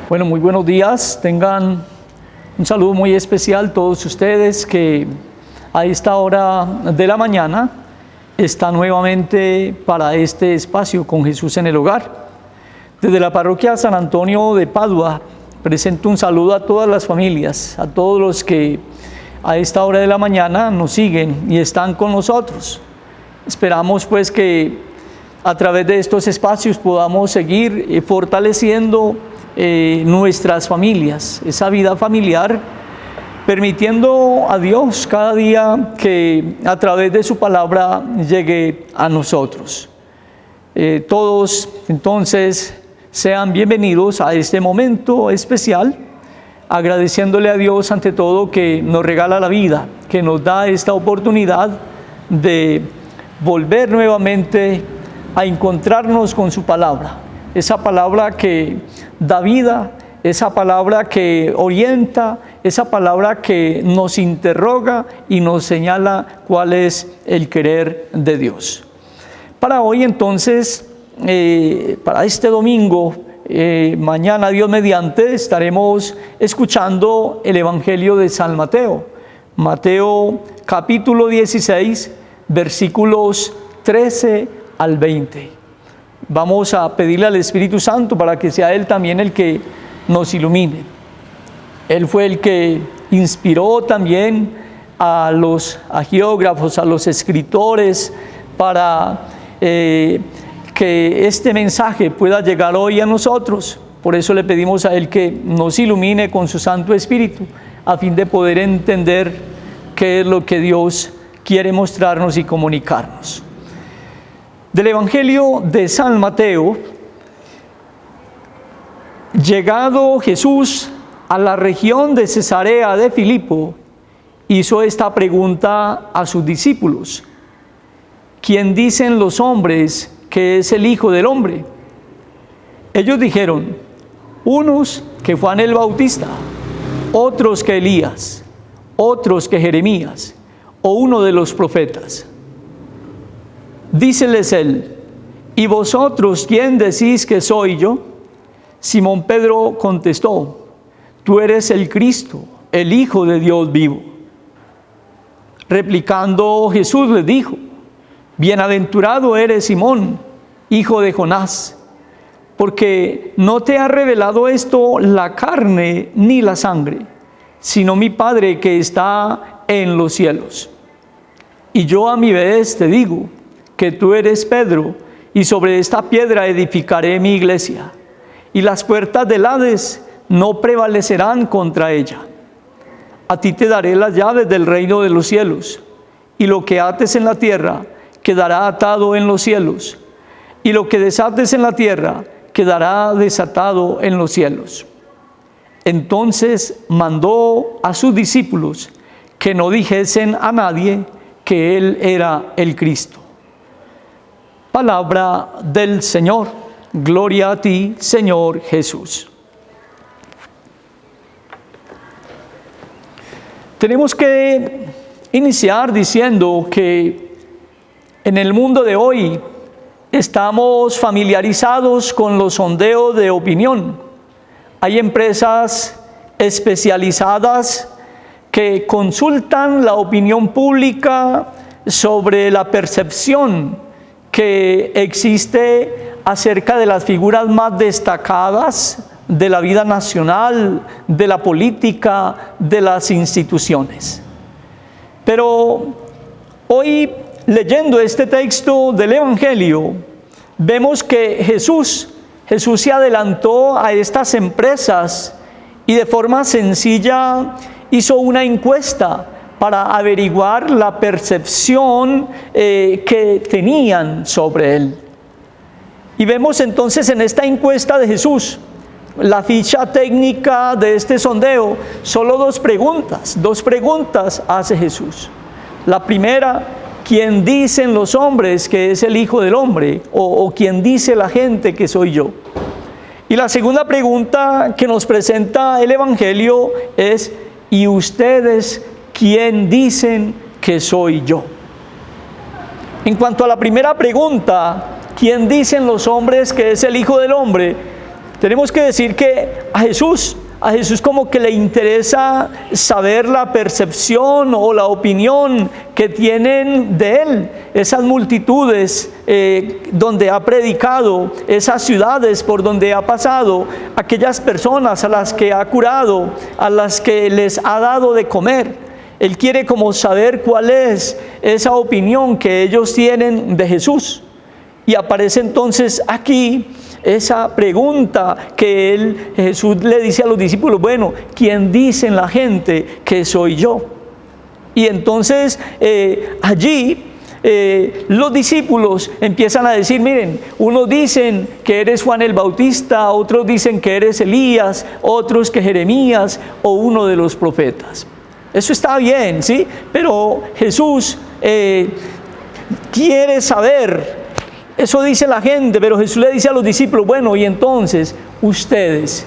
Bueno, muy buenos días. Tengan un saludo muy especial todos ustedes que a esta hora de la mañana están nuevamente para este espacio con Jesús en el hogar. Desde la parroquia San Antonio de Padua presento un saludo a todas las familias, a todos los que a esta hora de la mañana nos siguen y están con nosotros. Esperamos pues que a través de estos espacios podamos seguir fortaleciendo nuestras familias, esa vida familiar, permitiendo a Dios cada día que a través de su palabra llegue a nosotros. Todos entonces sean bienvenidos a este momento especial, agradeciéndole a Dios ante todo que nos regala la vida, que nos da esta oportunidad de volver nuevamente a encontrarnos con su palabra. Esa palabra que da vida, esa palabra que orienta, esa palabra que nos interroga y nos señala cuál es el querer de Dios. Para hoy entonces, para este domingo, mañana Dios mediante, estaremos escuchando el Evangelio de San Mateo. Mateo capítulo 16, versículos 13 al 20. Vamos a pedirle al Espíritu Santo para que sea Él también el que nos ilumine. Él fue el que inspiró también a los geógrafos, a los escritores, para que este mensaje pueda llegar hoy a nosotros. Por eso le pedimos a Él que nos ilumine con su Santo Espíritu, a fin de poder entender qué es lo que Dios quiere mostrarnos y comunicarnos. Del Evangelio de San Mateo: llegado Jesús a la región de Cesarea de Filipo, hizo esta pregunta a sus discípulos: ¿quién dicen los hombres que es el Hijo del Hombre? Ellos dijeron: unos que Juan el Bautista, otros que Elías, otros que Jeremías o uno de los profetas. Díceles él: ¿y vosotros quién decís que soy yo? Simón Pedro contestó: tú eres el Cristo, el Hijo de Dios vivo. Replicando Jesús les dijo: bienaventurado eres Simón, hijo de Jonás, porque no te ha revelado esto la carne ni la sangre, sino mi Padre que está en los cielos. Y yo a mi vez te digo que tú eres Pedro, y sobre esta piedra edificaré mi iglesia, y las puertas del Hades no prevalecerán contra ella. A ti te daré las llaves del reino de los cielos, y lo que ates en la tierra quedará atado en los cielos, y lo que desates en la tierra quedará desatado en los cielos. Entonces mandó a sus discípulos que no dijesen a nadie que él era el Cristo. Palabra del Señor. Gloria a ti, Señor Jesús. Tenemos que iniciar diciendo que en el mundo de hoy estamos familiarizados con los sondeos de opinión. Hay empresas especializadas que consultan la opinión pública sobre la percepción que existe acerca de las figuras más destacadas de la vida nacional, de la política, de las instituciones. Pero hoy, leyendo este texto del Evangelio, vemos que Jesús se adelantó a estas empresas y de forma sencilla hizo una encuesta para averiguar la percepción que tenían sobre él. Y vemos entonces en esta encuesta de Jesús, la ficha técnica de este sondeo, solo dos preguntas hace Jesús. La primera: ¿quién dicen los hombres que es el Hijo del Hombre? O ¿quién dice la gente que soy yo? Y la segunda pregunta que nos presenta el Evangelio es: ¿y ustedes quién dicen que soy yo? En cuanto a la primera pregunta, ¿quién dicen los hombres que es el Hijo del Hombre?, Tenemos que decir que a Jesús como que le interesa saber la percepción o la opinión que tienen de Él, esas multitudes donde ha predicado, esas ciudades por donde ha pasado, aquellas personas a las que ha curado, a las que les ha dado de comer. Él quiere como saber cuál es esa opinión que ellos tienen de Jesús. Y aparece entonces aquí esa pregunta que Jesús le dice a los discípulos: bueno, ¿quién dicen la gente que soy yo? Y entonces allí los discípulos empiezan a decir: miren, unos dicen que eres Juan el Bautista, otros dicen que eres Elías, otros que Jeremías o uno de los profetas. Eso está bien, ¿sí? Pero Jesús quiere saber. Eso dice la gente, pero Jesús le dice a los discípulos: bueno, y entonces, ustedes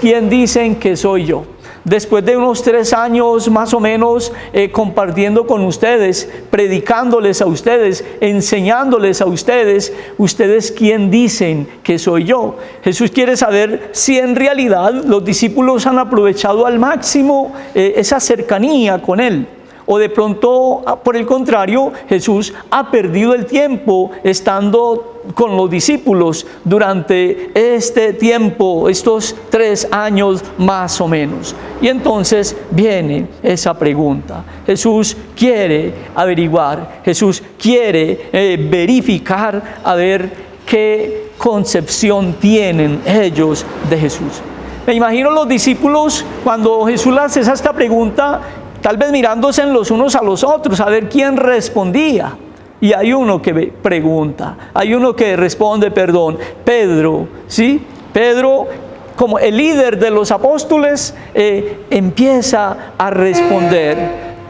quién dicen que soy yo. Después de unos 3 años más o menos compartiendo con ustedes, predicándoles a ustedes, enseñándoles a ustedes, ¿ustedes quién dicen que soy yo? Jesús quiere saber si en realidad los discípulos han aprovechado al máximo esa cercanía con Él. O de pronto, por el contrario, Jesús ha perdido el tiempo estando con los discípulos durante este tiempo, estos 3 años más o menos. Y entonces viene esa pregunta. Jesús quiere averiguar, Jesús quiere verificar a ver qué concepción tienen ellos de Jesús. Me imagino los discípulos cuando Jesús les hace esta pregunta, tal vez mirándose los unos a los otros, a ver quién respondía. Y hay uno que pregunta, hay uno que responde, Pedro, ¿sí? Pedro, como el líder de los apóstoles, empieza a responder: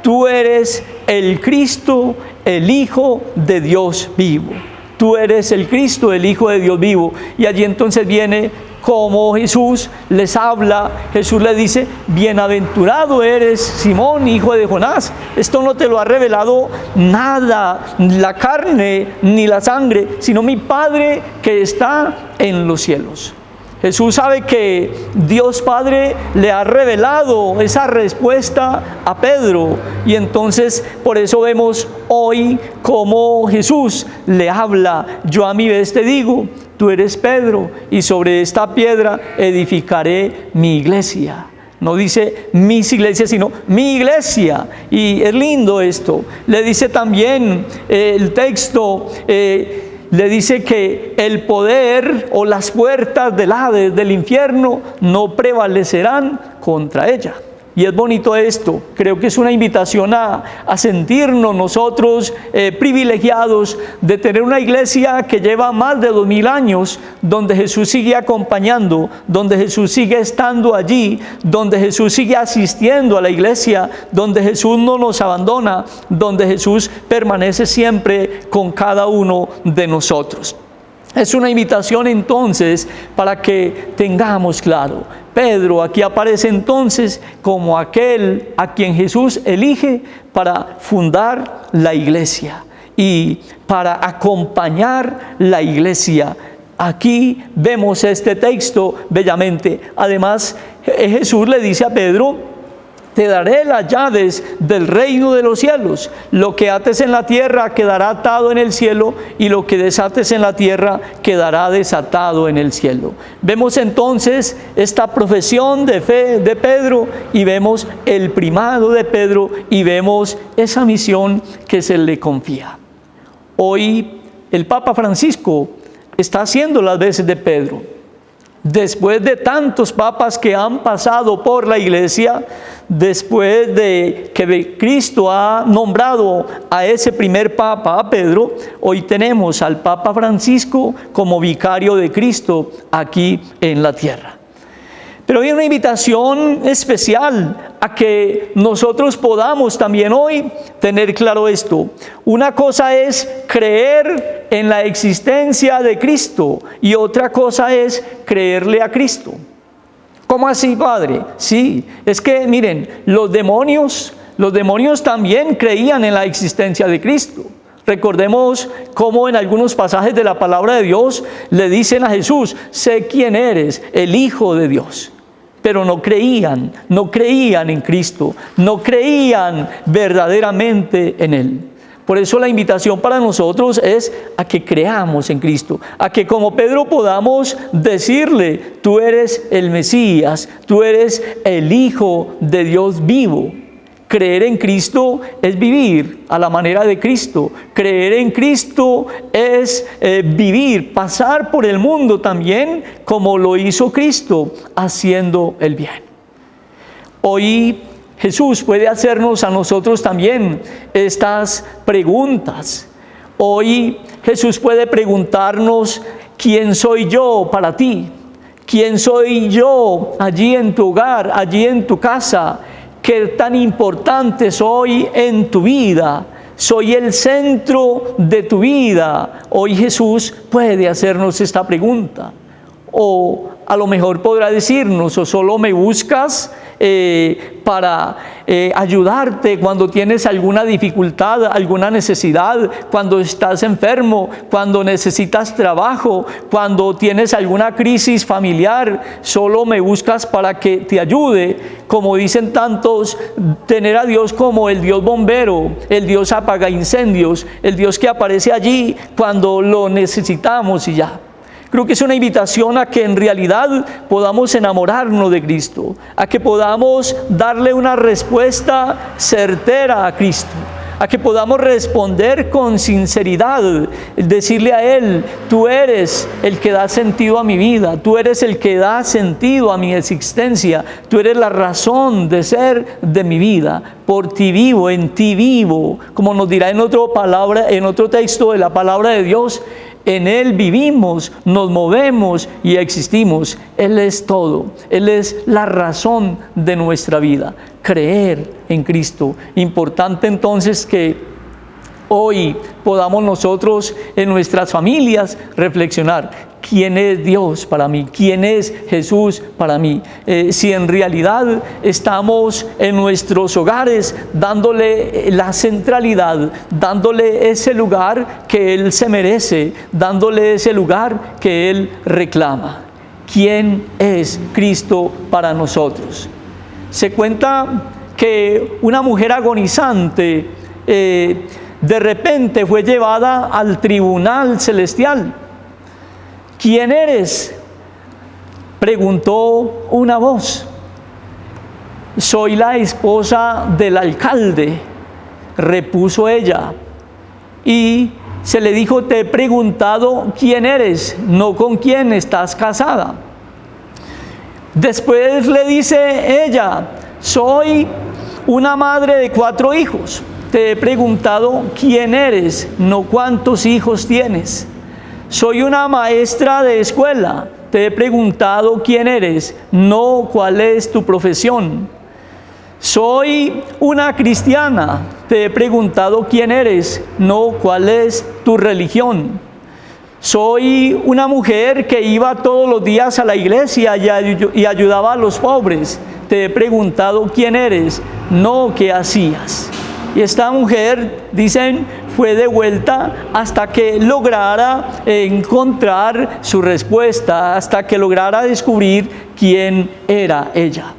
tú eres el Cristo, el Hijo de Dios vivo. Tú eres el Cristo, el Hijo de Dios vivo. Y allí entonces viene como Jesús les habla. Jesús le dice: bienaventurado eres, Simón, hijo de Jonás. Esto no te lo ha revelado nada, la carne ni la sangre, sino mi Padre que está en los cielos. Jesús sabe que Dios Padre le ha revelado esa respuesta a Pedro, y entonces por eso vemos hoy cómo Jesús le habla: yo a mi vez te digo, tú eres Pedro, y sobre esta piedra edificaré mi iglesia. No dice mis iglesias, sino mi iglesia. Y es lindo esto. Le dice también el texto, le dice que el poder o las puertas del Hades, del infierno, no prevalecerán contra ella. Y es bonito esto. Creo que es una invitación a sentirnos nosotros privilegiados de tener una iglesia que lleva más de 2000 años, donde Jesús sigue acompañando, donde Jesús sigue estando allí, donde Jesús sigue asistiendo a la iglesia, donde Jesús no nos abandona, donde Jesús permanece siempre con cada uno de nosotros. Es una invitación entonces para que tengamos claro: Pedro aquí aparece entonces como aquel a quien Jesús elige para fundar la iglesia y para acompañar la iglesia. Aquí vemos este texto bellamente. Además, Jesús le dice a Pedro: te daré las llaves del reino de los cielos. Lo que ates en la tierra quedará atado en el cielo, y lo que desates en la tierra quedará desatado en el cielo. Vemos entonces esta profesión de fe de Pedro, y vemos el primado de Pedro, y vemos esa misión que se le confía. Hoy el Papa Francisco está haciendo las veces de Pedro. Después de tantos papas que han pasado por la iglesia, después de que Cristo ha nombrado a ese primer papa, a Pedro, hoy tenemos al Papa Francisco como vicario de Cristo aquí en la tierra. Pero hay una invitación especial a que nosotros podamos también hoy tener claro esto. Una cosa es creer en la existencia de Cristo, y otra cosa es creerle a Cristo. ¿Cómo así, Padre? Sí, es que miren, los demonios también creían en la existencia de Cristo. Recordemos cómo en algunos pasajes de la palabra de Dios le dicen a Jesús: sé quién eres, el Hijo de Dios. Pero no creían en Cristo, no creían verdaderamente en Él. Por eso la invitación para nosotros es a que creamos en Cristo, a que como Pedro podamos decirle: tú eres el Mesías, tú eres el Hijo de Dios vivo. Creer en Cristo es vivir a la manera de Cristo. Creer en Cristo es vivir, pasar por el mundo también como lo hizo Cristo, haciendo el bien. Hoy Jesús puede hacernos a nosotros también estas preguntas. Hoy Jesús puede preguntarnos: ¿quién soy yo para ti? ¿Quién soy yo allí en tu hogar, allí en tu casa? ¿Qué tan importante soy en tu vida? ¿Soy el centro de tu vida? Hoy Jesús puede hacernos esta pregunta. O a lo mejor podrá decirnos: o solo me buscas para ayudarte cuando tienes alguna dificultad, alguna necesidad, cuando estás enfermo, cuando necesitas trabajo, cuando tienes alguna crisis familiar, solo me buscas para que te ayude. Como dicen tantos, tener a Dios como el Dios bombero, el Dios apaga incendios, el Dios que aparece allí cuando lo necesitamos y ya. Creo que es una invitación a que en realidad podamos enamorarnos de Cristo, a que podamos darle una respuesta certera a Cristo, a que podamos responder con sinceridad, decirle a Él: tú eres el que da sentido a mi vida, tú eres el que da sentido a mi existencia, tú eres la razón de ser de mi vida, por ti vivo, en ti vivo, como nos dirá en otro texto de la palabra de Dios. En Él vivimos, nos movemos y existimos. Él es todo. Él es la razón de nuestra vida. Creer en Cristo. Importante entonces que hoy podamos nosotros en nuestras familias reflexionar: ¿quién es Dios para mí? ¿Quién es Jesús para mí? Si en realidad estamos en nuestros hogares dándole la centralidad, dándole ese lugar que Él se merece, dándole ese lugar que Él reclama. ¿Quién es Cristo para nosotros? Se cuenta que una mujer agonizante de repente fue llevada al tribunal celestial. ¿Quién eres?, preguntó una voz. Soy la esposa del alcalde, repuso ella. Y se le dijo: te he preguntado quién eres, no con quién estás casada. Después le dice ella: soy una madre de 4 hijos. Te he preguntado quién eres, no cuántos hijos tienes. Soy una maestra de escuela. Te he preguntado quién eres, no cuál es tu profesión. Soy una cristiana. Te he preguntado quién eres, no cuál es tu religión. Soy una mujer que iba todos los días a la iglesia y ayudaba a los pobres. Te he preguntado quién eres, no qué hacías. Y esta mujer, dicen, fue de vuelta hasta que lograra encontrar su respuesta, hasta que lograra descubrir quién era ella.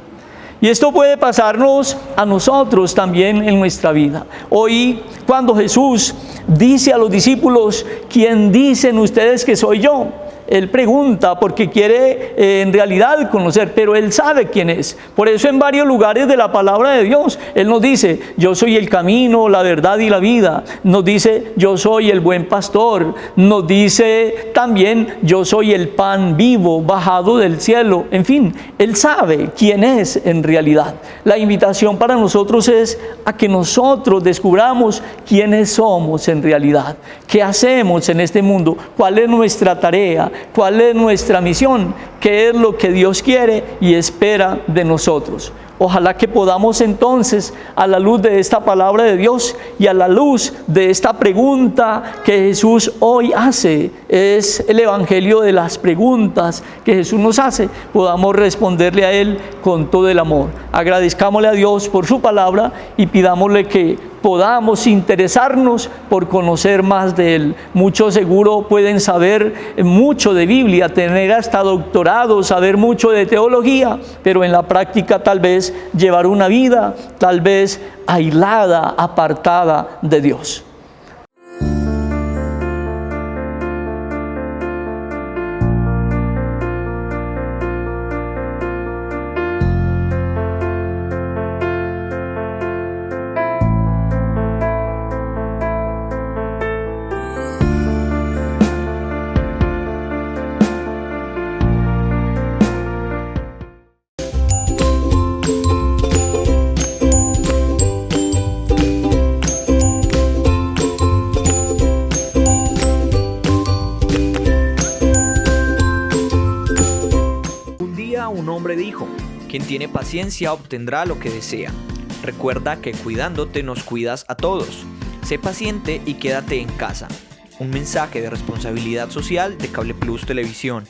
Y esto puede pasarnos a nosotros también en nuestra vida. Hoy, cuando Jesús dice a los discípulos: ¿quién dicen ustedes que soy yo?, Él pregunta porque quiere en realidad conocer, pero Él sabe quién es. Por eso en varios lugares de la palabra de Dios, Él nos dice: yo soy el camino, la verdad y la vida. Nos dice: yo soy el buen pastor. Nos dice también: yo soy el pan vivo bajado del cielo. En fin, Él sabe quién es en realidad. La invitación para nosotros es a que nosotros descubramos quiénes somos en realidad. ¿Qué hacemos en este mundo? ¿Cuál es nuestra tarea? ¿Cuál es nuestra misión? ¿Qué es lo que Dios quiere y espera de nosotros? Ojalá que podamos entonces, a la luz de esta palabra de Dios y a la luz de esta pregunta que Jesús hoy hace, es el evangelio de las preguntas que Jesús nos hace, podamos responderle a Él con todo el amor. Agradezcámosle a Dios por su palabra y pidámosle que podamos interesarnos por conocer más de Él. Muchos seguro pueden saber mucho de Biblia, tener hasta doctorado, saber mucho de teología, pero en la práctica tal vez llevar una vida tal vez aislada, apartada de Dios. Un hombre dijo: quien tiene paciencia obtendrá lo que desea. Recuerda que cuidándote nos cuidas a todos. Sé paciente y quédate en casa. Un mensaje de responsabilidad social de Cable Plus Televisión.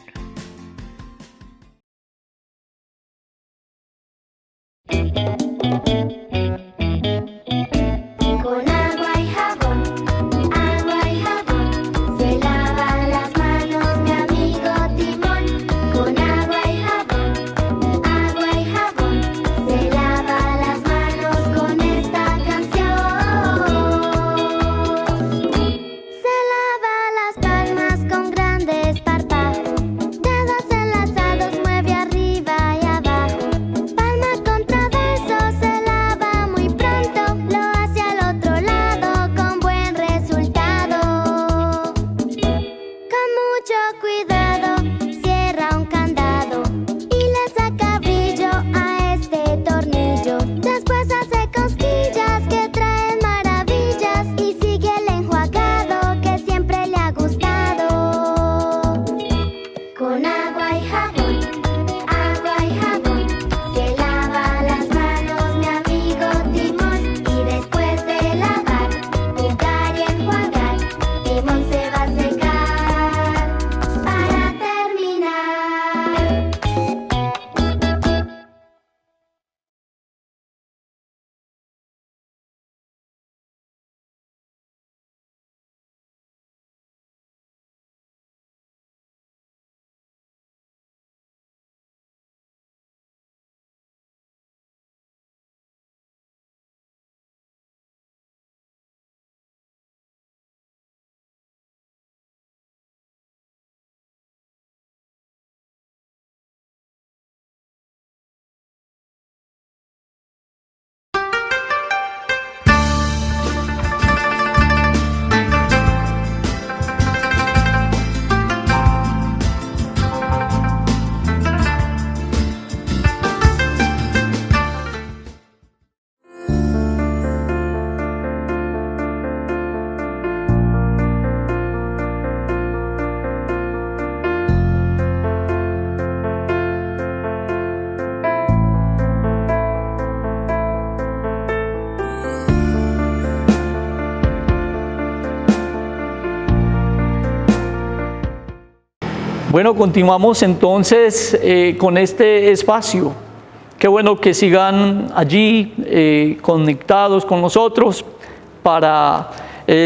Bueno, continuamos entonces con este espacio. Qué bueno que sigan allí conectados con nosotros para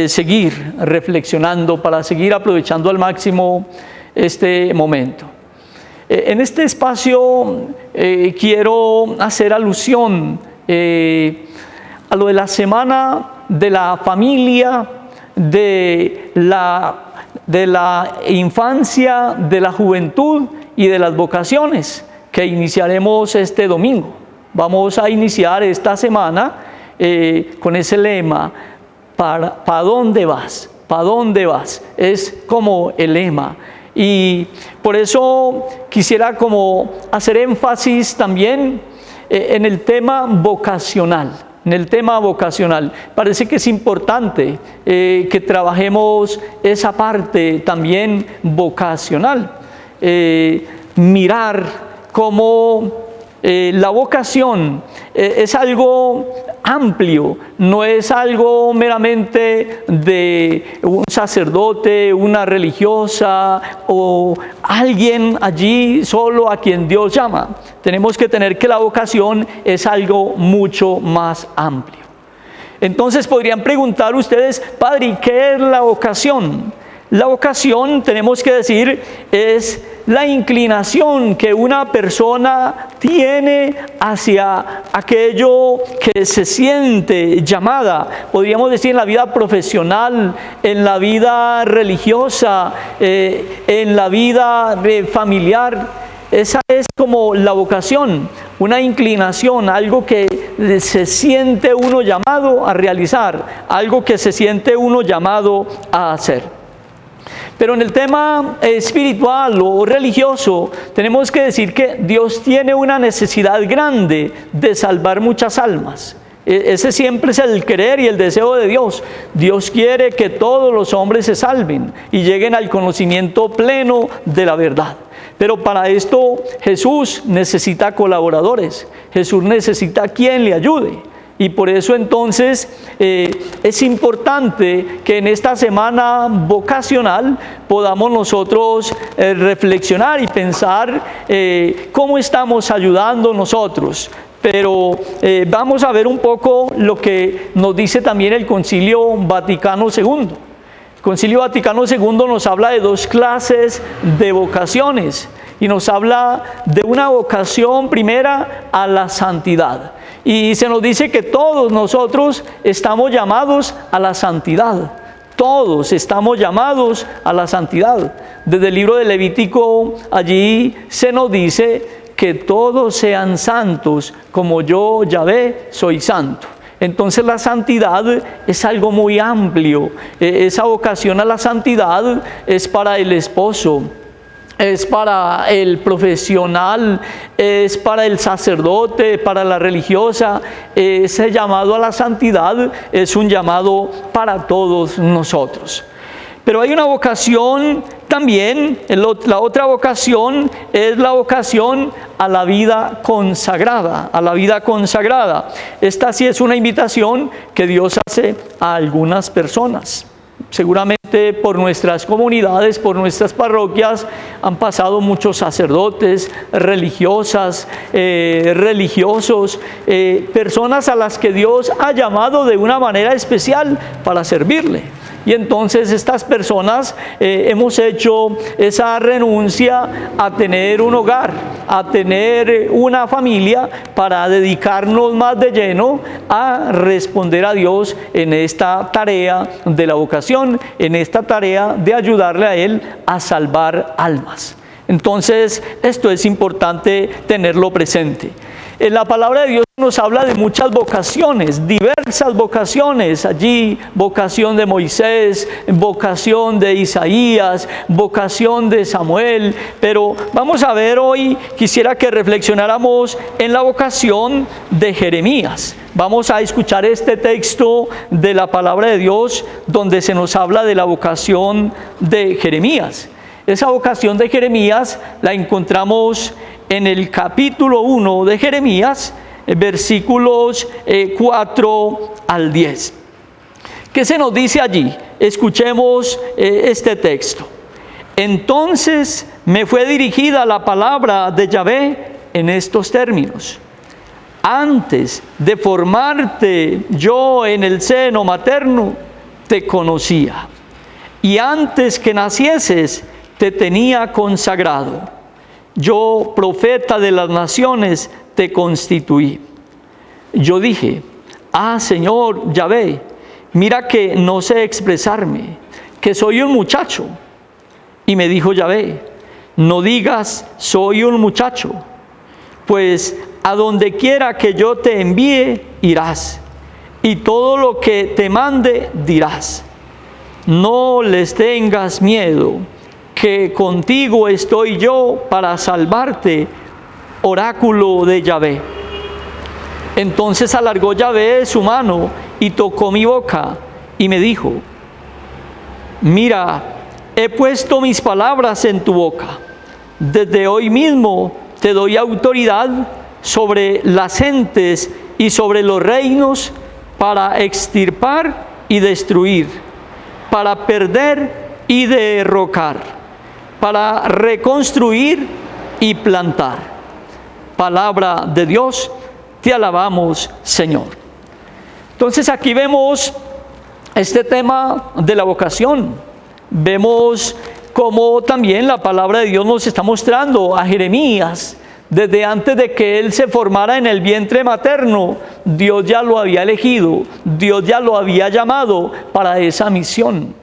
seguir reflexionando, para seguir aprovechando al máximo este momento. En este espacio quiero hacer alusión a lo de la semana de la familia, de la infancia, de la juventud y de las vocaciones que iniciaremos este domingo. Vamos a iniciar esta semana con ese lema: ¿para dónde vas? ¿Para dónde vas? Es como el lema. Y por eso quisiera como hacer énfasis también en el tema vocacional. En el tema vocacional, parece que es importante que trabajemos esa parte también vocacional. Mirar cómo la vocación es algo amplio, no es algo meramente de un sacerdote, una religiosa o alguien allí solo a quien Dios llama. Tenemos que tener que la vocación es algo mucho más amplio. Entonces podrían preguntar ustedes, Padre, ¿y qué es la vocación? La vocación, tenemos que decir, es la inclinación que una persona tiene hacia aquello que se siente llamada. Podríamos decir en la vida profesional, en la vida religiosa, en la vida familiar. Esa es como la vocación, una inclinación, algo que se siente uno llamado a realizar, algo que se siente uno llamado a hacer. Pero en el tema espiritual o religioso, tenemos que decir que Dios tiene una necesidad grande de salvar muchas almas. Ese siempre es el querer y el deseo de Dios. Dios quiere que todos los hombres se salven y lleguen al conocimiento pleno de la verdad. Pero para esto Jesús necesita colaboradores. Jesús necesita quien le ayude. Y por eso entonces es importante que en esta semana vocacional podamos nosotros reflexionar y pensar cómo estamos ayudando nosotros. Pero vamos a ver un poco lo que nos dice también el Concilio Vaticano II. El Concilio Vaticano II nos habla de dos clases de vocaciones y nos habla de una vocación primera a la santidad. Y se nos dice que todos nosotros estamos llamados a la santidad. Todos estamos llamados a la santidad. Desde el libro de Levítico, allí se nos dice que todos sean santos, como yo, Yahvé, soy santo. Entonces la santidad es algo muy amplio. Esa vocación a la santidad es para el esposo, es para el profesional, es para el sacerdote, para la religiosa. Ese llamado a la santidad es un llamado para todos nosotros. Pero hay una vocación también, la otra vocación es la vocación a la vida consagrada, a la vida consagrada. Esta sí es una invitación que Dios hace a algunas personas. Seguramente por nuestras comunidades, por nuestras parroquias, han pasado muchos sacerdotes, religiosas, religiosos, personas a las que Dios ha llamado de una manera especial para servirle. Y entonces estas personas hemos hecho esa renuncia a tener un hogar, a tener una familia, para dedicarnos más de lleno a responder a Dios en esta tarea de la vocación, en esta tarea de ayudarle a Él a salvar almas. Entonces, esto es importante tenerlo presente. En la palabra de Dios nos habla de muchas vocaciones, diversas vocaciones. Allí, vocación de Moisés, vocación de Isaías, vocación de Samuel. Pero vamos a ver hoy, quisiera que reflexionáramos en la vocación de Jeremías. Vamos a escuchar este texto de la palabra de Dios donde se nos habla de la vocación de Jeremías. Esa vocación de Jeremías la encontramos en el capítulo 1 de Jeremías, versículos 4 al 10. ¿Qué se nos dice allí? Escuchemos este texto. Entonces me fue dirigida la palabra de Yahvé en estos términos: antes de formarte yo en el seno materno, te conocía, y antes que nacieses, te tenía consagrado. Yo, profeta de las naciones, te constituí. Yo dije: ah, Señor Yahvé, mira que no sé expresarme, que soy un muchacho. Y me dijo Yahvé: no digas soy un muchacho, pues a donde quiera que yo te envíe, irás, y todo lo que te mande dirás. No les tengas miedo, que contigo estoy yo para salvarte, oráculo de Yahvé. Entonces alargó Yahvé su mano y tocó mi boca y me dijo: mira, he puesto mis palabras en tu boca. Desde hoy mismo te doy autoridad sobre las gentes y sobre los reinos, para extirpar y destruir, para perder y derrocar, para reconstruir y plantar. Palabra de Dios, te alabamos, Señor. Entonces aquí vemos este tema de la vocación. Vemos cómo también la palabra de Dios nos está mostrando a Jeremías. Desde antes de que él se formara en el vientre materno, Dios ya lo había elegido, Dios ya lo había llamado para esa misión.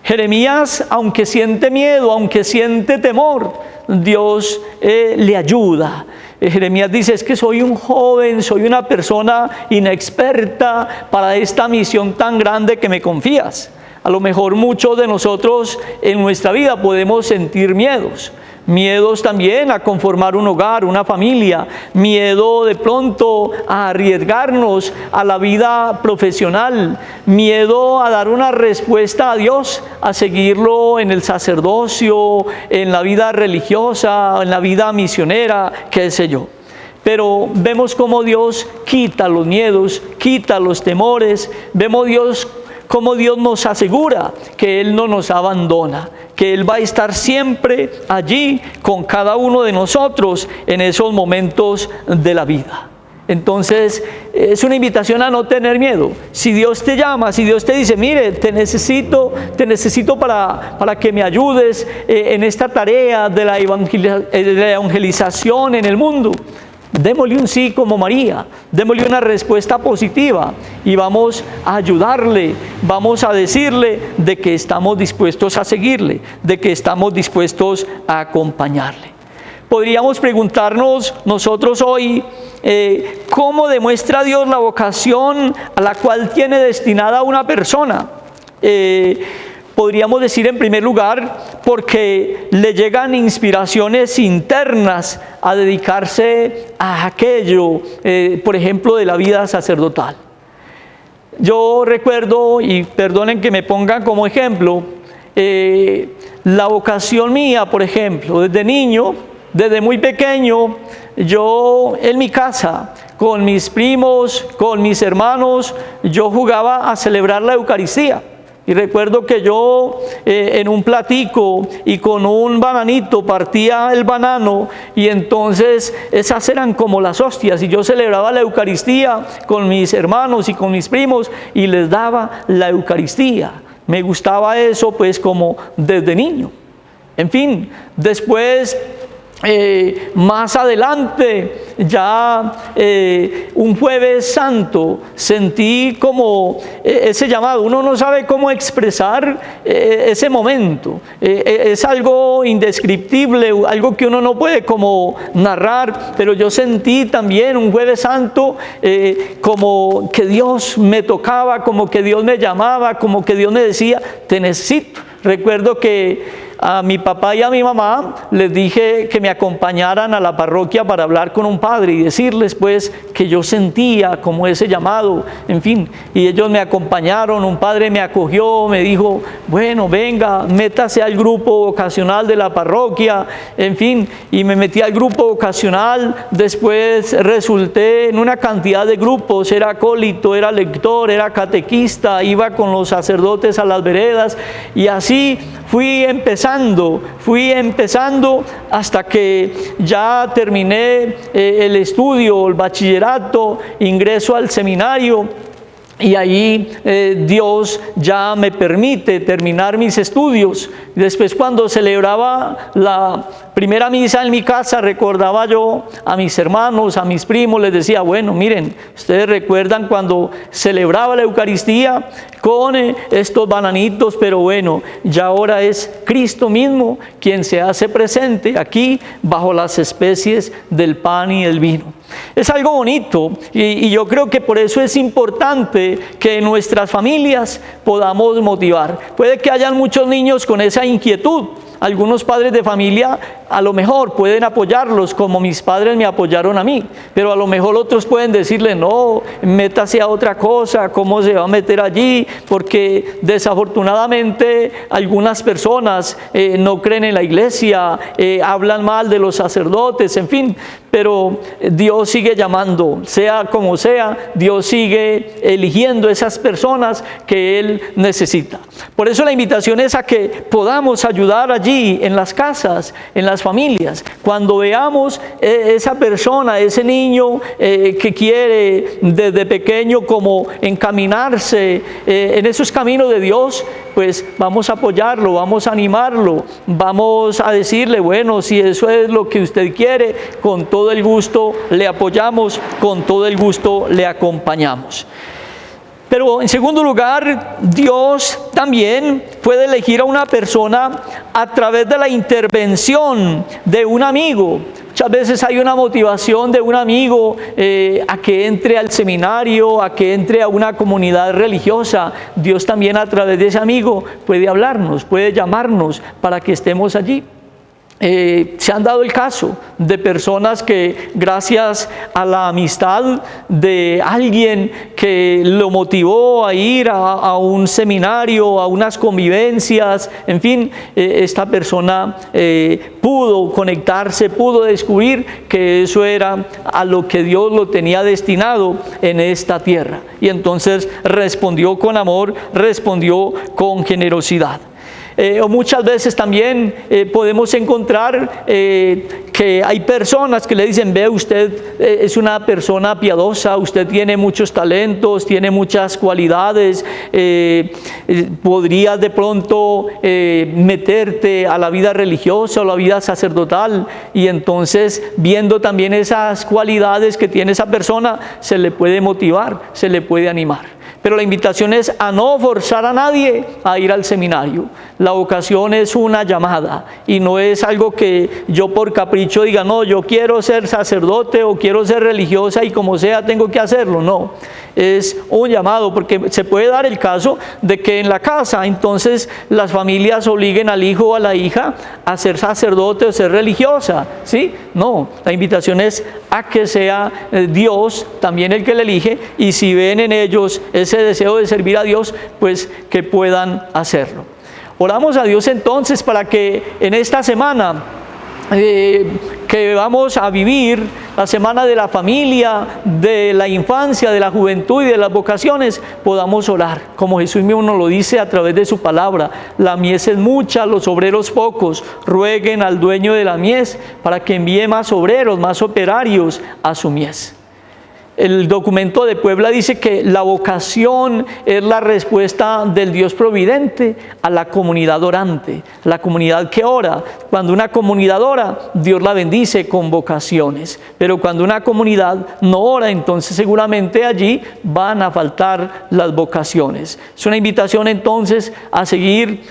Jeremías, aunque siente miedo, aunque siente temor, Dios le ayuda. Jeremías dice, es que soy un joven, soy una persona inexperta para esta misión tan grande que me confías. A lo mejor muchos de nosotros en nuestra vida podemos sentir miedos. Miedos también a conformar un hogar, una familia, miedo de pronto a arriesgarnos a la vida profesional, miedo a dar una respuesta a Dios, a seguirlo en el sacerdocio, en la vida religiosa, en la vida misionera, qué sé yo. Pero vemos cómo Dios quita los miedos, quita los temores, vemos cómo Dios nos asegura que Él no nos abandona, que Él va a estar siempre allí con cada uno de nosotros en esos momentos de la vida. Entonces, es una invitación a no tener miedo. Si Dios te llama, si Dios te dice, mire, te necesito para que me ayudes en esta tarea de la evangelización en el mundo, démosle un sí como María, démosle una respuesta positiva y vamos a ayudarle, vamos a decirle de que estamos dispuestos a seguirle, de que estamos dispuestos a acompañarle. Podríamos preguntarnos nosotros hoy, ¿cómo demuestra Dios la vocación a la cual tiene destinada a una persona? Podríamos decir en primer lugar, porque le llegan inspiraciones internas a dedicarse a aquello, por ejemplo, de la vida sacerdotal. Yo recuerdo, y perdonen que me pongan como ejemplo, la vocación mía, por ejemplo, desde niño, desde muy pequeño, yo en mi casa, con mis primos, con mis hermanos, yo jugaba a celebrar la Eucaristía. Y recuerdo que yo en un platico y con un bananito partía el banano y entonces esas eran como las hostias y yo celebraba la Eucaristía con mis hermanos y con mis primos y les daba la Eucaristía. Me gustaba eso pues como desde niño. En fin, después más adelante, ya un Jueves Santo, sentí como ese llamado. Uno no sabe cómo expresar ese momento. Es algo indescriptible, algo que uno no puede como narrar, pero yo sentí también un Jueves Santo como que Dios me tocaba, como que Dios me llamaba, como que Dios me decía, te necesito. Recuerdo que a mi papá y a mi mamá les dije que me acompañaran a la parroquia para hablar con un padre y decirles pues que yo sentía como ese llamado, en fin, y ellos me acompañaron, un padre me acogió, me dijo, bueno, venga, métase al grupo vocacional de la parroquia, en fin, y me metí al grupo vocacional. Después resulté en una cantidad de grupos, era acólito, era lector, era catequista, iba con los sacerdotes a las veredas y así fui empezando hasta que ya terminé el estudio, el bachillerato, ingreso al seminario y ahí Dios ya me permite terminar mis estudios. Después, cuando celebraba la primera misa en mi casa, recordaba yo a mis hermanos, a mis primos, les decía, bueno, miren, ustedes recuerdan cuando celebraba la Eucaristía con estos bananitos, pero bueno, ya ahora es Cristo mismo quien se hace presente aquí bajo las especies del pan y el vino. Es algo bonito y yo creo que por eso es importante que en nuestras familias podamos motivar. Puede que hayan muchos niños con esa inquietud. Algunos padres de familia a lo mejor pueden apoyarlos como mis padres me apoyaron a mí, pero a lo mejor otros pueden decirle, no, métase a otra cosa, ¿cómo se va a meter allí? Porque desafortunadamente algunas personas no creen en la iglesia, hablan mal de los sacerdotes, en fin, pero Dios sigue llamando, sea como sea, Dios sigue eligiendo esas personas que Él necesita. Por eso la invitación es a que podamos ayudar allí allí, en las casas, en las familias. Cuando veamos esa persona, ese niño que quiere desde pequeño como encaminarse en esos caminos de Dios, pues vamos a apoyarlo, vamos a animarlo, vamos a decirle, bueno, si eso es lo que usted quiere, con todo el gusto le apoyamos, con todo el gusto le acompañamos. Pero en segundo lugar, Dios también puede elegir a una persona a través de la intervención de un amigo. Muchas veces hay una motivación de un amigo a que entre al seminario, a que entre a una comunidad religiosa. Dios también a través de ese amigo puede hablarnos, puede llamarnos para que estemos allí. Se han dado el caso de personas que gracias a la amistad de alguien que lo motivó a ir a un seminario, a unas convivencias, en fin, esta persona pudo conectarse, pudo descubrir que eso era a lo que Dios lo tenía destinado en esta tierra. Y entonces respondió con amor, respondió con generosidad. O muchas veces también podemos encontrar que hay personas que le dicen, ve, usted es una persona piadosa, usted tiene muchos talentos, tiene muchas cualidades, podrías de pronto meterte a la vida religiosa o la vida sacerdotal, y entonces viendo también esas cualidades que tiene esa persona, se le puede motivar, se le puede animar. Pero la invitación es a no forzar a nadie a ir al seminario. La vocación es una llamada y no es algo que yo por capricho diga, no, yo quiero ser sacerdote o quiero ser religiosa y como sea tengo que hacerlo. No, es un llamado, porque se puede dar el caso de que en la casa entonces las familias obliguen al hijo o a la hija a ser sacerdote o ser religiosa, ¿sí? No, la invitación es a que sea Dios también el que le elige, y si ven en ellos ese deseo de servir a Dios, pues que puedan hacerlo. Oramos a Dios entonces para que en esta semana que vamos a vivir, la semana de la familia, de la infancia, de la juventud y de las vocaciones, podamos orar, como Jesús mismo nos lo dice a través de su palabra: la mies es mucha, los obreros pocos, rueguen al dueño de la mies para que envíe más obreros, más operarios a su mies. El documento de Puebla dice que la vocación es la respuesta del Dios providente a la comunidad orante, la comunidad que ora. Cuando una comunidad ora, Dios la bendice con vocaciones, pero cuando una comunidad no ora, entonces seguramente allí van a faltar las vocaciones. Es una invitación entonces a seguir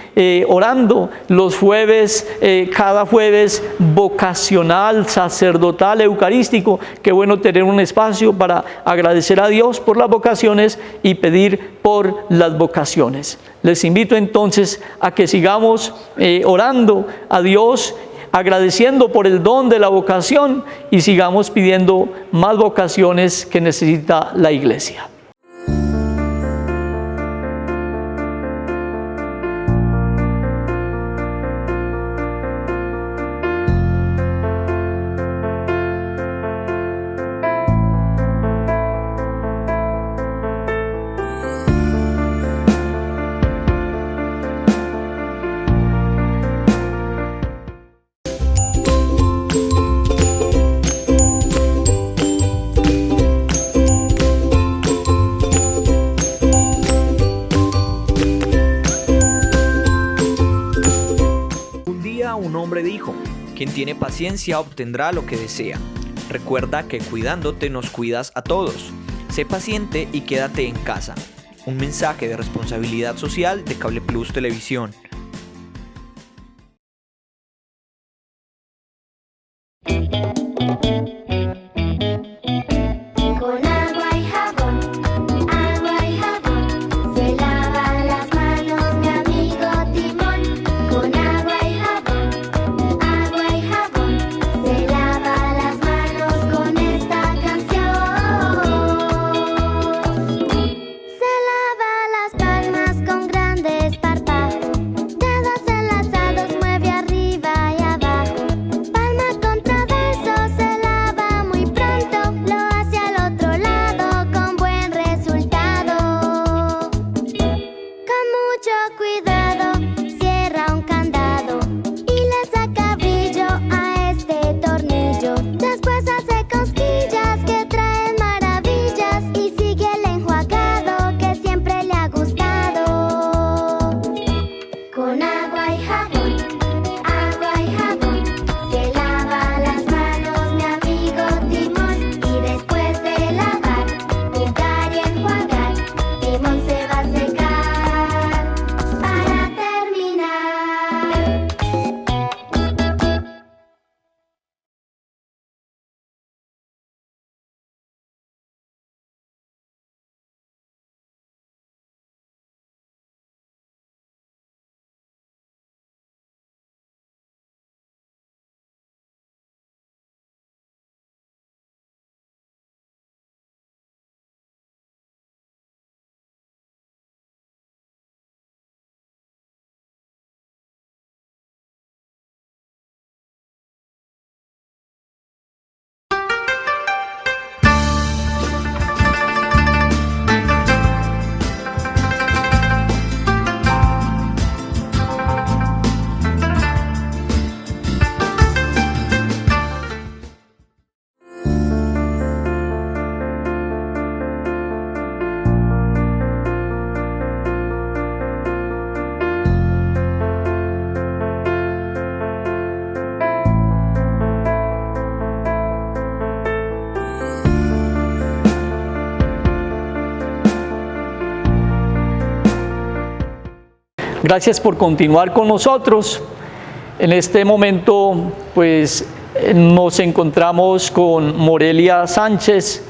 orando los jueves, cada jueves vocacional, sacerdotal, eucarístico. Qué bueno tener un espacio para agradecer a Dios por las vocaciones y pedir por las vocaciones. Les invito entonces a que sigamos orando a Dios, agradeciendo por el don de la vocación, y sigamos pidiendo más vocaciones que necesita la Iglesia. Un hombre dijo, quien tiene paciencia obtendrá lo que desea. Recuerda que cuidándote nos cuidas a todos. Sé paciente y quédate en casa. Un mensaje de responsabilidad social de Cable Plus Televisión. Gracias por continuar con nosotros. En este momento, pues, nos encontramos con Morelia Sánchez.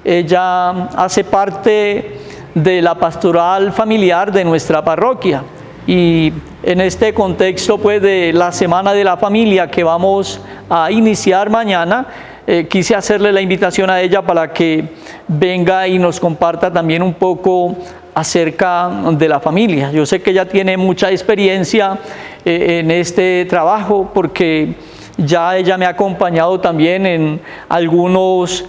Ella hace parte de la pastoral familiar de nuestra parroquia. Y en este contexto, pues, de la Semana de la Familia que vamos a iniciar mañana, quise hacerle la invitación a ella para que venga y nos comparta también un poco acerca de la familia. Yo sé que ella tiene mucha experiencia en este trabajo, porque ya ella me ha acompañado también en algunos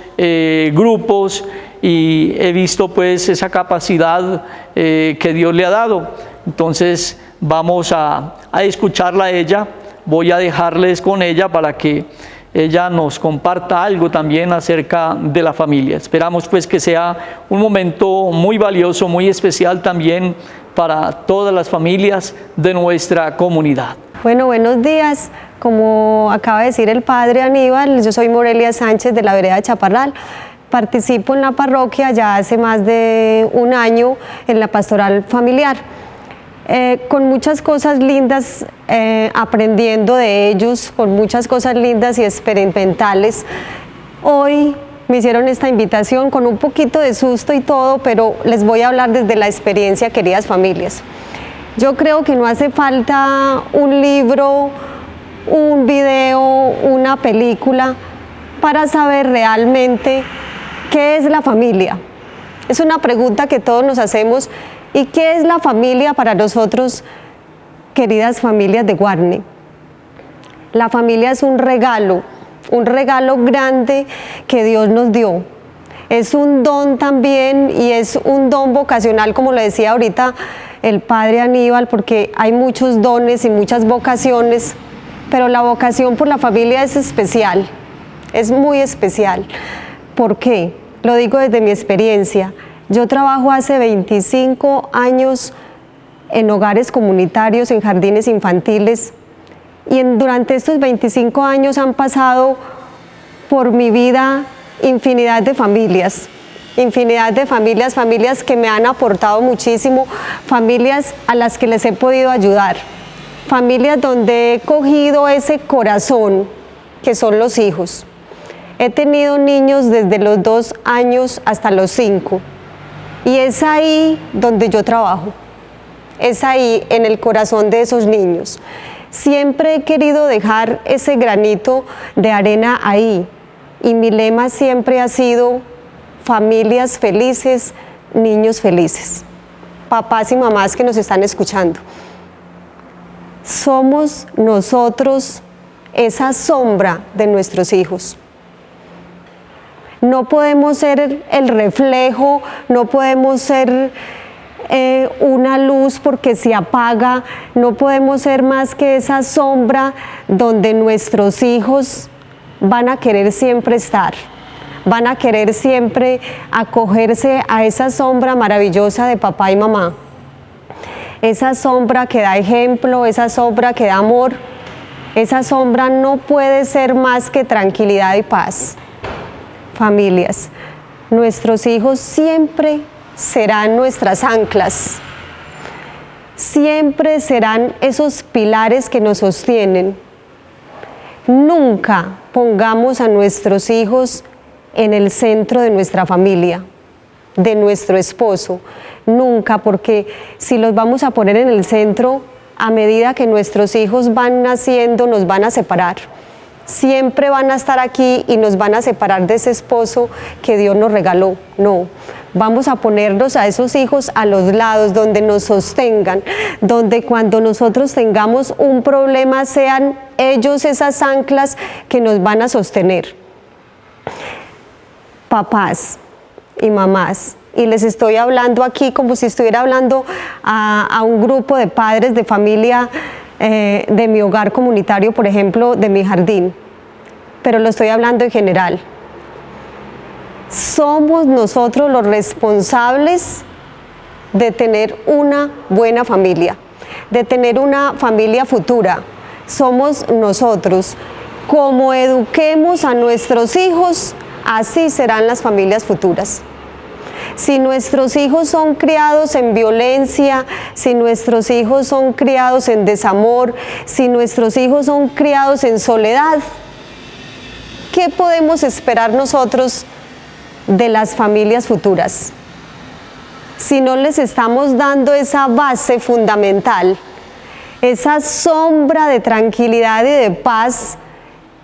grupos y he visto pues esa capacidad que Dios le ha dado. Entonces vamos a escucharla a ella. Voy a dejarles con ella para que ella nos comparta algo también acerca de la familia. Esperamos pues que sea un momento muy valioso, muy especial también para todas las familias de nuestra comunidad. Bueno, buenos días. Como acaba de decir el padre Aníbal, yo soy Morelia Sánchez de la vereda de Chaparral. Participo en la parroquia ya hace más de un año en la pastoral familiar. Con muchas cosas lindas, aprendiendo de ellos, con muchas cosas lindas y experimentales. Hoy me hicieron esta invitación con un poquito de susto y todo, pero les voy a hablar desde la experiencia, queridas familias. Yo creo que no hace falta un libro, un video, una película para saber realmente qué es la familia. Es una pregunta que todos nos hacemos. ¿Y qué es la familia para nosotros, queridas familias de Guarne? La familia es un regalo grande que Dios nos dio. Es un don también, y es un don vocacional, como lo decía ahorita el padre Aníbal, porque hay muchos dones y muchas vocaciones, pero la vocación por la familia es especial, es muy especial. ¿Por qué? Lo digo desde mi experiencia. Yo trabajo hace 25 años en hogares comunitarios, en jardines infantiles, y durante estos 25 años han pasado por mi vida infinidad de familias, familias que me han aportado muchísimo, familias a las que les he podido ayudar, familias donde he cogido ese corazón que son los hijos. He tenido niños desde los 2 años hasta los 5. Y es ahí donde yo trabajo, es ahí en el corazón de esos niños. Siempre he querido dejar ese granito de arena ahí, y mi lema siempre ha sido familias felices, niños felices. Papás y mamás que nos están escuchando, somos nosotros esa sombra de nuestros hijos. No podemos ser el reflejo, no podemos ser una luz porque se apaga, no podemos ser más que esa sombra donde nuestros hijos van a querer siempre estar, van a querer siempre acogerse a esa sombra maravillosa de papá y mamá. Esa sombra que da ejemplo, esa sombra que da amor, esa sombra no puede ser más que tranquilidad y paz. Familias, nuestros hijos siempre serán nuestras anclas, siempre serán esos pilares que nos sostienen. Nunca pongamos a nuestros hijos en el centro de nuestra familia, de nuestro esposo, nunca, porque si los vamos a poner en el centro, a medida que nuestros hijos van naciendo, nos van a separar. Siempre van a estar aquí y nos van a separar de ese esposo que Dios nos regaló. No, vamos a ponernos a esos hijos a los lados, donde nos sostengan, donde cuando nosotros tengamos un problema sean ellos esas anclas que nos van a sostener. Papás y mamás, y les estoy hablando aquí como si estuviera hablando a un grupo de padres de familia de mi hogar comunitario, por ejemplo, de mi jardín, pero lo estoy hablando en general. Somos nosotros los responsables de tener una buena familia, de tener una familia futura. Somos nosotros. Como eduquemos a nuestros hijos, así serán las familias futuras. Si nuestros hijos son criados en violencia, si nuestros hijos son criados en desamor, si nuestros hijos son criados en soledad, ¿qué podemos esperar nosotros de las familias futuras? Si no les estamos dando esa base fundamental, esa sombra de tranquilidad y de paz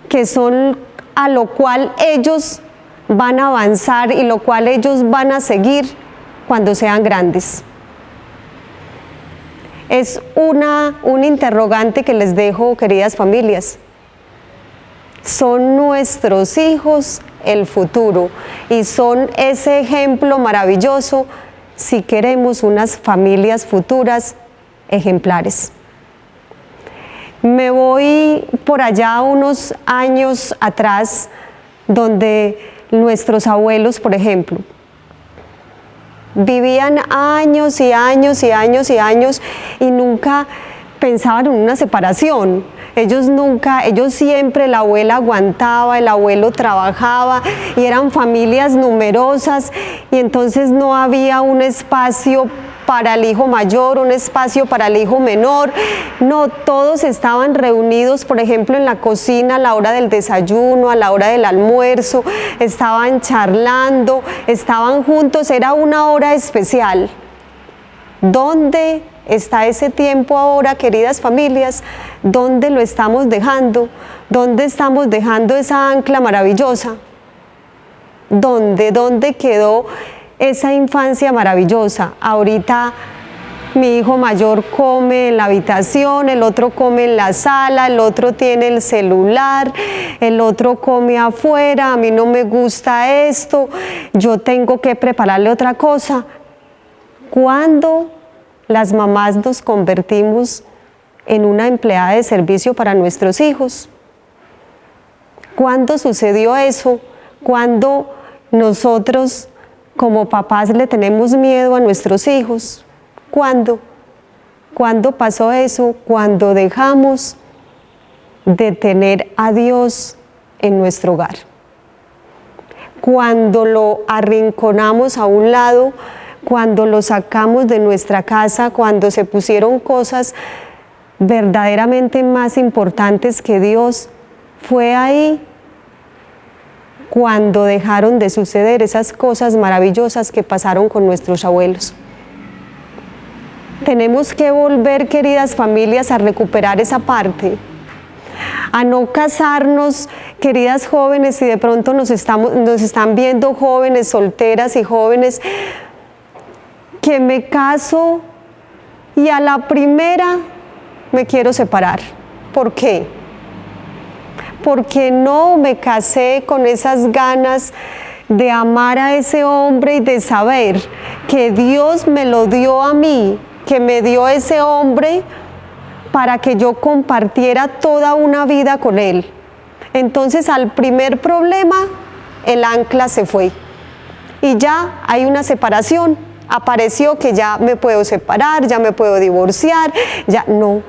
que son a lo cual ellos van a avanzar y lo cual ellos van a seguir cuando sean grandes. Es un interrogante que les dejo, queridas familias. Son nuestros hijos el futuro y son ese ejemplo maravilloso si queremos unas familias futuras ejemplares. Me voy por allá unos años atrás, donde nuestros abuelos, por ejemplo, vivían años y años y años y años y nunca pensaban en una separación. Ellos siempre, la abuela aguantaba, el abuelo trabajaba y eran familias numerosas y entonces no había un espacio para el hijo mayor, un espacio para el hijo menor. No, todos estaban reunidos, por ejemplo, en la cocina a la hora del desayuno, a la hora del almuerzo, estaban charlando, estaban juntos, era una hora especial. ¿Dónde está ese tiempo ahora, queridas familias? ¿Dónde lo estamos dejando? ¿Dónde estamos dejando esa ancla maravillosa? ¿Dónde quedó esa infancia maravillosa? Ahorita mi hijo mayor come en la habitación, el otro come en la sala, el otro tiene el celular, el otro come afuera, a mí no me gusta esto, yo tengo que prepararle otra cosa. ¿Cuándo las mamás nos convertimos en una empleada de servicio para nuestros hijos? ¿Cuándo sucedió eso? ¿Cuándo nosotros como papás le tenemos miedo a nuestros hijos? ¿Cuándo? ¿Cuándo pasó eso? Cuando dejamos de tener a Dios en nuestro hogar. Cuando lo arrinconamos a un lado, cuando lo sacamos de nuestra casa, cuando se pusieron cosas verdaderamente más importantes que Dios, fue ahí cuando dejaron de suceder esas cosas maravillosas que pasaron con nuestros abuelos. Tenemos que volver, queridas familias, a recuperar esa parte, a no casarnos, queridas jóvenes, y de pronto nos están viendo jóvenes solteras y jóvenes que me caso y a la primera me quiero separar. ¿Por qué? Porque no me casé con esas ganas de amar a ese hombre y de saber que Dios me lo dio a mí, que me dio ese hombre para que yo compartiera toda una vida con él. Entonces, al primer problema, el ancla se fue y ya hay una separación. Apareció que ya me puedo separar, ya me puedo divorciar, ya no.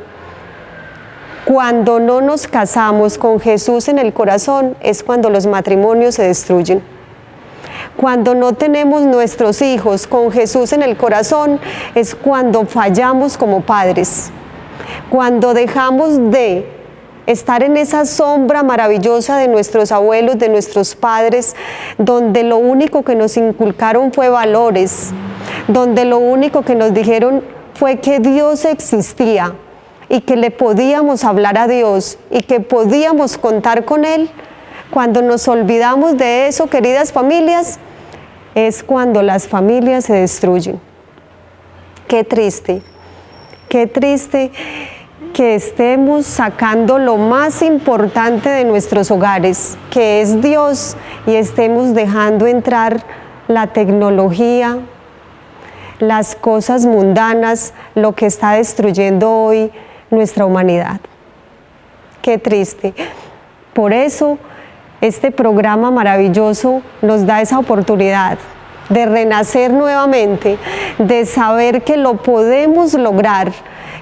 Cuando no nos casamos con Jesús en el corazón es cuando los matrimonios se destruyen. Cuando no tenemos nuestros hijos con Jesús en el corazón es cuando fallamos como padres. Cuando dejamos de estar en esa sombra maravillosa de nuestros abuelos, de nuestros padres, donde lo único que nos inculcaron fue valores, donde lo único que nos dijeron fue que Dios existía y que le podíamos hablar a Dios y que podíamos contar con Él. Cuando nos olvidamos de eso, queridas familias, es cuando las familias se destruyen. Qué triste que estemos sacando lo más importante de nuestros hogares, que es Dios, y estemos dejando entrar la tecnología, las cosas mundanas, lo que está destruyendo hoy nuestra humanidad. Qué triste. Por eso, este programa maravilloso nos da esa oportunidad de renacer nuevamente, de saber que lo podemos lograr,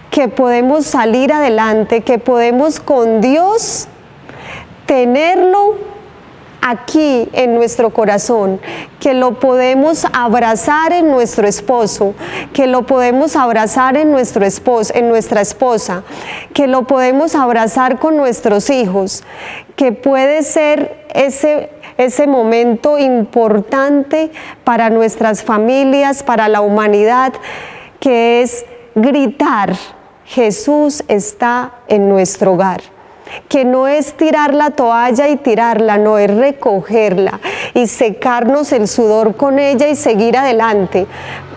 que podemos salir adelante, que podemos con Dios tenerlo aquí en nuestro corazón, que lo podemos abrazar en nuestro esposo, que lo podemos abrazar en nuestra esposa, que lo podemos abrazar con nuestros hijos, que puede ser ese momento importante para nuestras familias, para la humanidad, que es gritar: Jesús está en nuestro hogar. Que no es tirar la toalla y tirarla, no, es recogerla y secarnos el sudor con ella y seguir adelante,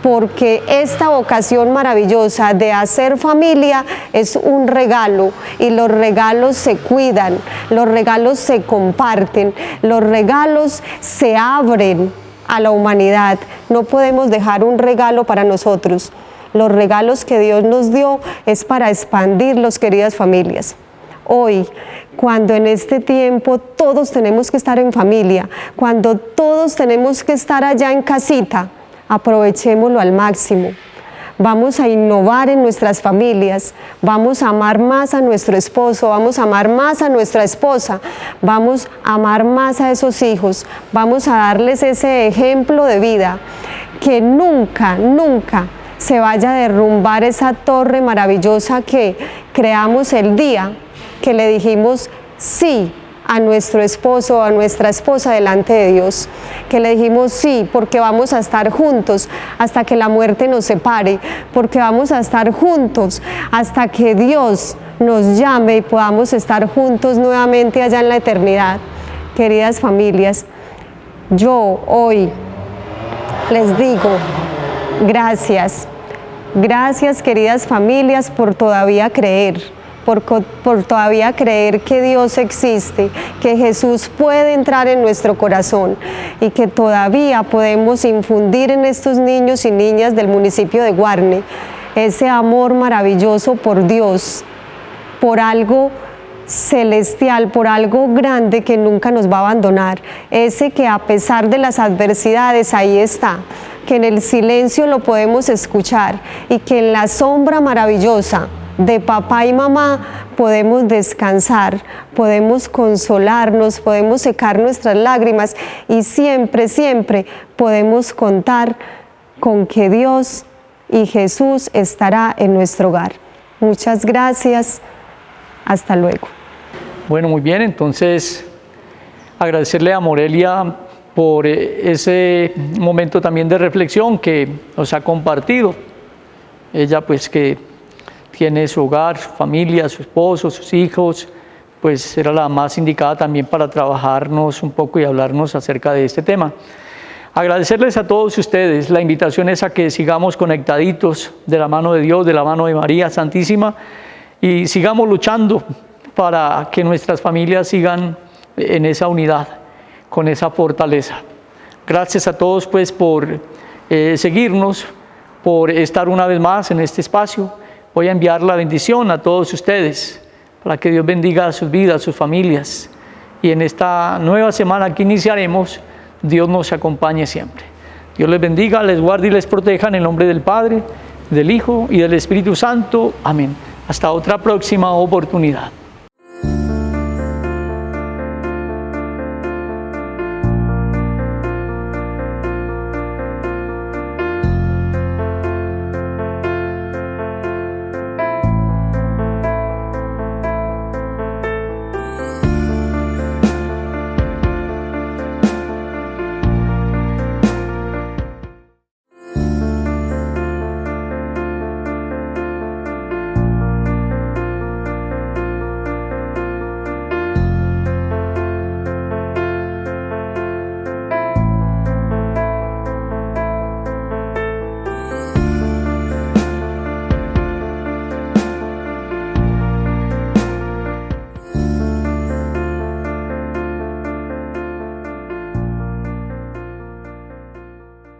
porque esta vocación maravillosa de hacer familia es un regalo, y los regalos se cuidan, los regalos se comparten, los regalos se abren a la humanidad. No podemos dejar un regalo para nosotros. Los regalos que Dios nos dio es para expandirlos, queridas familias. Hoy, cuando en este tiempo todos tenemos que estar en familia, cuando todos tenemos que estar allá en casita, aprovechémoslo al máximo. Vamos a innovar en nuestras familias, vamos a amar más a nuestro esposo, vamos a amar más a nuestra esposa, vamos a amar más a esos hijos, vamos a darles ese ejemplo de vida, que nunca, nunca se vaya a derrumbar esa torre maravillosa que creamos el día que le dijimos sí a nuestro esposo o a nuestra esposa delante de Dios, que le dijimos sí porque vamos a estar juntos hasta que la muerte nos separe, porque vamos a estar juntos hasta que Dios nos llame y podamos estar juntos nuevamente allá en la eternidad. Queridas familias, yo hoy les digo gracias, gracias, queridas familias, por todavía creer, por todavía creer que Dios existe, que Jesús puede entrar en nuestro corazón y que todavía podemos infundir en estos niños y niñas del municipio de Guarne ese amor maravilloso por Dios, por algo celestial, por algo grande que nunca nos va a abandonar, ese que a pesar de las adversidades ahí está, que en el silencio lo podemos escuchar y que en la sombra maravillosa de papá y mamá podemos descansar, podemos consolarnos, podemos secar nuestras lágrimas y siempre, siempre podemos contar con que Dios y Jesús estará en nuestro hogar. Muchas gracias. Hasta luego. Bueno, muy bien, entonces agradecerle a Morelia por ese momento también de reflexión que nos ha compartido. Ella pues que tiene su hogar, su familia, su esposo, sus hijos, pues era la más indicada también para trabajarnos un poco y hablarnos acerca de este tema. Agradecerles a todos ustedes, la invitación es a que sigamos conectaditos de la mano de Dios, de la mano de María Santísima, y sigamos luchando para que nuestras familias sigan en esa unidad, con esa fortaleza. Gracias a todos pues por seguirnos, por estar una vez más en este espacio. Voy a enviar la bendición a todos ustedes para que Dios bendiga sus vidas, sus familias. Y en esta nueva semana que iniciaremos, Dios nos acompañe siempre. Dios les bendiga, les guarde y les proteja en el nombre del Padre, del Hijo y del Espíritu Santo. Amén. Hasta otra próxima oportunidad.